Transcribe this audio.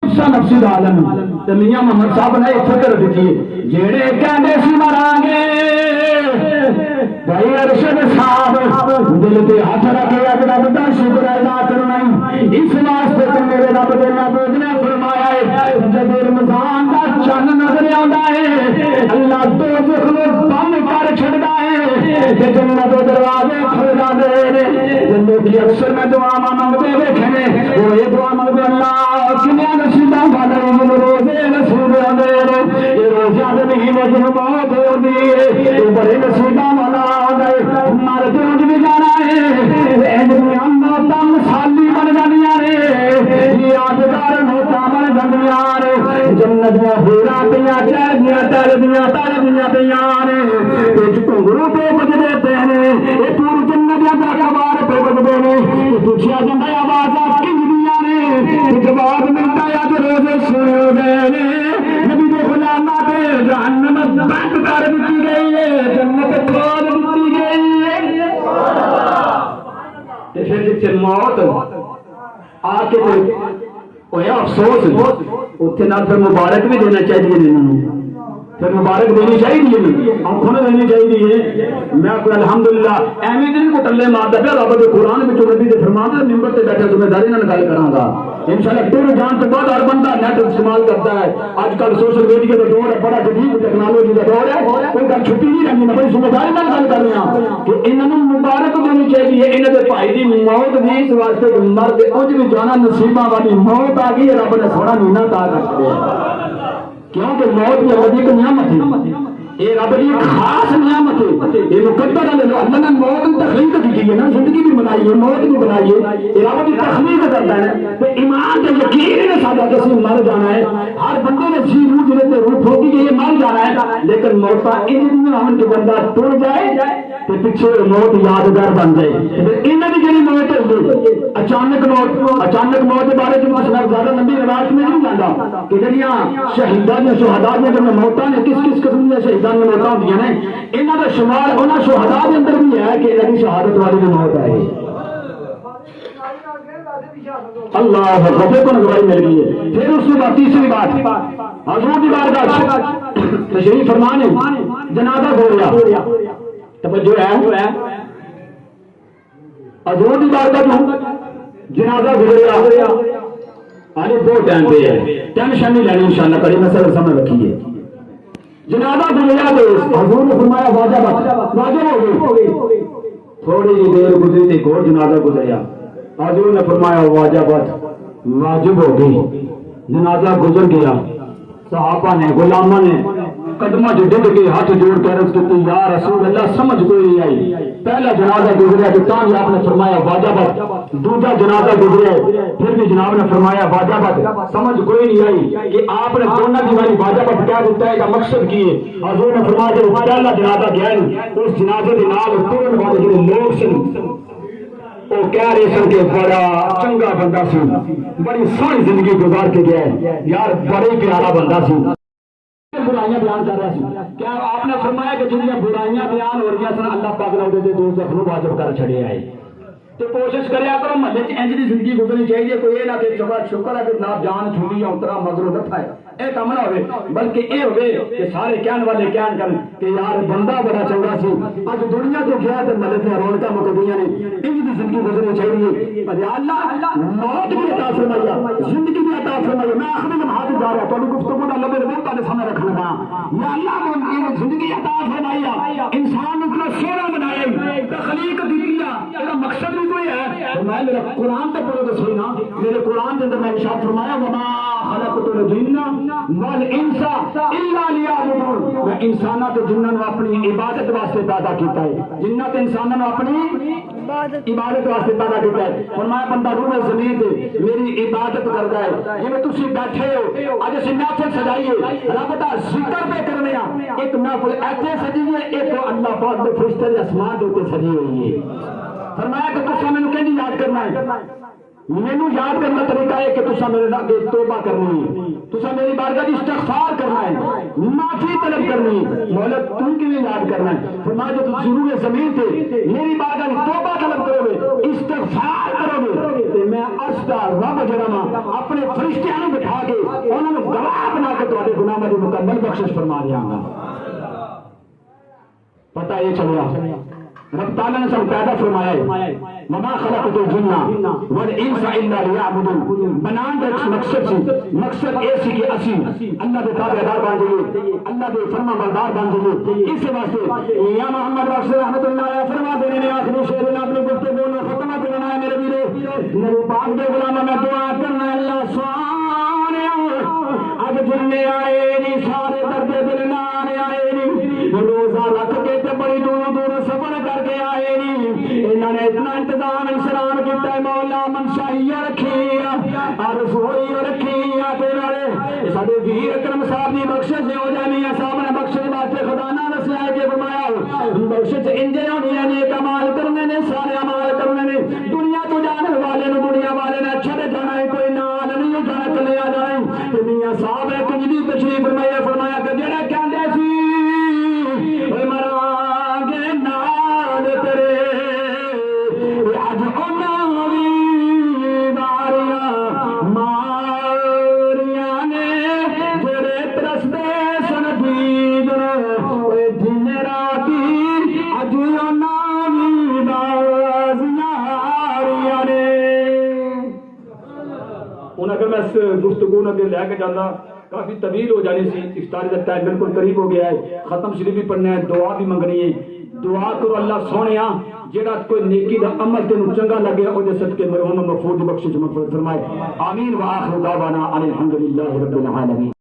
نفسی دا عالم تے میاں محمد صاحب نے ایک فکر دیتی ہے جیڑے کہندے سی مرانگے بھائی ارشد صاحب دل تے ہاتھ رکھے اج رب دا شکر ادا کرنا اس واسطے تے میرے رب دے محبوب نے فرمایا ہے جب رمضان دا چن نظر آندا ہے اللہ دوزخ نوں بند کر چھڑدا ہے تے جنت دے دروازے کھل جاندے نے جنوں کی اکثر میں دعا مانگدے ویکھے نے وہ یہ دعا مانگدے اللہ کنیا نصیباں والے روزے نصیب آندے نے یہ روزے دے مہینے وچ بہت ہوندی ہے بڑے نصیباں والا آندا مر جوج بھی جانا ہے اندر موتاں مثالی بن جاندیاں نے یادگار موتاں بن جاندیاں نے جنت دیاں حوراں پیاں چہریاں تلدیاں پیاں نے وچ گھنگرو پہ بجدے پے نے اے پوری جنت دا کبار پہ بجدے نے پوچھیا جاندا ہے آوازاں کنجیاں نے جواب ملتا ہے اج روزے سنے گئے نے نبی دے غلاماں تے جہنم بند کر دتی گئی ہے جنت کھول دتی گئی ہے تے پھر جتھے موت آ کے ہویا افسوس اتنے نال پھر مبارک بھی دینا چاہیے انہوں پھر مبارک دینی چاہیے آنکھوں نے دینی چاہیے میں کوئی الحمدللہ ایویں دن کو ٹلے مارتا پیا رب دے قرآن وچ نبی دے فرمان دے ممبر تے بیٹھا ذمہ داری نال گل کراں گا انشاءاللہ ٹر جان تو بعد ہر بندہ نیٹ استعمال کرتا ہے اج کل سوشل میڈیا کا دور ہے بڑا جدید ٹیکنالوجی کا دور ہے کوئی گل چھٹی نہیں رہنی میں بڑی ذمہ داری نال گل کر رہا ہوں کہ انہاں نوں مبارک دینی چاہیے انہاں دے بھائی دی موت دی اس واسطے کہ مرد اونج بھی جانا نصیباں والی موت آ گئی رب نے سونا مہینہ عطا کر چھڑیا کیونکہ موت یہ رب کی نعمت ہے یہ رب کی خاص نعمت ہے یہ مقدر ہے اللہ نے موت کی تخلیق کی ہے نا زندگی بھی بنائی ہے موت بھی بنائی ہے یہ رب کی تخلیق کرتا ہے تو ایمان تے یقین ہے ساڈا کہ اسی مر جانا ہے ہر بندے نے جی روح جڑے تے روح پھوکی کہ یہ مر جانا ہے لیکن موت ان ہم کہ بندہ ٹر جائے تے پیچھے موت یادگار بن جائے انہاں دی جڑی موت ہے اچانک موت بارے جو مسئلہ زیادہ لمبی روایت میں نہیں جاندا کہ جڑیاں شہیداں نے شہداء نے جو موتاں نے کس کس قسم دی شہیداں نے موتاں ہوندیاں نے انہاں دا شمار انہاں شہداء دے اندر بھی ہے کہ انہاں دی شہادت والی بھی موت ہے اللہ اکبر کو گواہی مل گئی ہے پھر اس کے بعد تیسری بات حضور کی بارگاہ تشریف فرمان ہے جنازہ گھوڑیا توجہ ہے حضور کی بارگاہ جنازہ گزریا آج دو ٹائم پہ ہے ٹینشن نہیں لینی انشاءاللہ کری مسئلہ سمجھ رکھیے جنازہ گزریا تو حضور نے فرمایا واجب ہو گئی تھوڑی جی دیر گزری تھی گھوڑ جنازہ گزریا حضور نے فرمایا واجب ہو گئی جنازہ گزر گیا صحابہ نے غلامہ نے قدمہ جو ڈگ کے ہاتھ جوڑ کر عرض کی یا رسول اللہ سمجھ کوئی نہیں آئی پہلا جنازہ گزریا تو تاں آپ نے فرمایا واجب دوسرا جنازہ گزریا پھر بھی جناب نے فرمایا واجب سمجھ کوئی نہیں آئی کہ آپ نے دونوں کی والی واجب کیا دیتا ہے کا مقصد کی ہے حضور نے فرمایا کہ پہلا جنازہ گیا اس جنازے کے نال ترن والے جو لوگ سن وہ کہہ رہے سن کہ بڑا چنگا بندہ سی بڑی سوہنی زندگی گزار کے گیا ہے یار بڑے پیارا بندہ سی برائیاں بیان کر رہا سی کیا آپ نے فرمایا کہ جن برائیاں بیان ہو رہی سن اللہ پاک نے دے دوزخ نوں واجب کر چھڑیا ہے تو کوشش کریا کرو محلے چ انج دی زندگی گزرنی چاہیے کوئی یہ نہ کہ شکر ہے کہ نہ جان چھوڑی یا اترا مگروں نہ تھا اے کام نہ ہوئے بلکہ اے ہوئے کہ سارے کہن والے کہن کر کہ یار بندہ بڑا چنگا سی اج دنیا تو گیا تے محلے تے رونقاں مکدیاں نے انج دی زندگی گزرنی چاہیے پر یا اللہ موت بھی عطا فرمایا زندگی بھی عطا فرمایا میں آخری لمحات جا رہا تو گفتگو دا لبے رب تے سامنے رکھنا گا یا اللہ کو زندگی عطا فرمایا انسان کو سونا بنایا تخلیق دیا اے مقصد کوئی ہے میں میرا قرآن تو پڑھو تو صحیح نا میرے قرآن کے اندر میں ارشاد فرمایا وما خلقت الجن والانس الا لیعبدون میں انساناں تے جناں نوں اپنی عبادت واسطے پیدا کیتا ہے جناں تے انساناں نوں اپنی عبادت واسطے پیدا کیتا ہے فرمایا بندہ روح زمین تے میری عبادت کردا ہے جویں تسی بیٹھے ہو اج اسی محفل سجائیے رب دا ذکر پہ کرنے ہاں ایک محفل ایتھے سجی ہے ایک اللہ پاک دے فرشتے دے آسمان دے اوپر سجی ہوئی ہے فرمایا کہ تسا مینوں کہیں یاد کرنا ہے مینوں یاد کرنا طریقہ ہے کہ تسا میرے اگے توبہ کرنی ہے تسا میری بارگاہ دی استغفار کرنا ہے معافی طلب کرنی ہے مولا تم کیویں یاد کرنا ہے فرمایا جو تم ضرور زمین تے میری بارگاہ دی توبہ طلب کرو گے استغفار کرو گے تے میں اس دا رب جڑا نا اپنے فرشتیاں نوں بٹھا کے ڈبل بخشش فرما دیا گا. پتہ یہ چلیا رب تعالیٰ نے سب پیدا فرمایا ہے وما خلقت الجن والانس الا ليعبدون. بنان دا مقصد سی مقصد ایسی کہ اسی اللہ دے تابعدار بن جائیے, اللہ دے فرما بردار بن جائیے. اس واسطے یا محمد رسول رحمت اللہ علیہ فرما دینے نے آخری شعر نے اپنی گفتگو میں ختم کرنا ہے. میرے ویرو میرے پاک دے غلام میں دعا کرنا ہے اللہ سبحانہ اب جننے آئے نہیں سارے درد دل نہ آئے نہیں روزہ رکھ کے تے بڑی دور دور سفر کر کے آئے نہیں. انہوں نے اتنا انتظام انسلام کیتا ہے مولا منشاہی رکھی رسوئی رکھی تے سارے ویر اکرم صاحب دی بخشش ہو جانی ہے. صاحب نے بخشش واسطے خدا نہ دسیا ہے کہ فرمایا بخشش انجے ہونی ہے نیک اعمال کرنے نے سارے اعمال کرنے نے. دنیا تو جانے والے نو دنیا والے نے چھڑ جانا ہے کوئی نال نہیں اٹھانا کلے آ جائے. میاں صاحب نے کچھ بھی تشریف فرمایا کہ جڑا کہندے سی اے مرا گے نال تیرے اج انہاں وی ماریاں ماریاں نے جڑے ترسدے سن دیدن اے دن راتی اج انہاں وی بازیاں آریاں نے. ہن اگر میں اس گفتگو نہ لے کے جانا کافی طویل ہو جانی سی. افطاری کا ٹائم بالکل قریب ہو گیا ہے. ختم شریف بھی پڑھنا ہے, دعا بھی منگنی ہے. دعا کرو اللہ سونیا جڑا کوئی نیکی دا عمل تینوں چنگا لگے او دے صدقے مرحوم مغفور دی بخشش فرمائے. آمین. وآخر دعوانا ان الحمد للہ رب العالمین.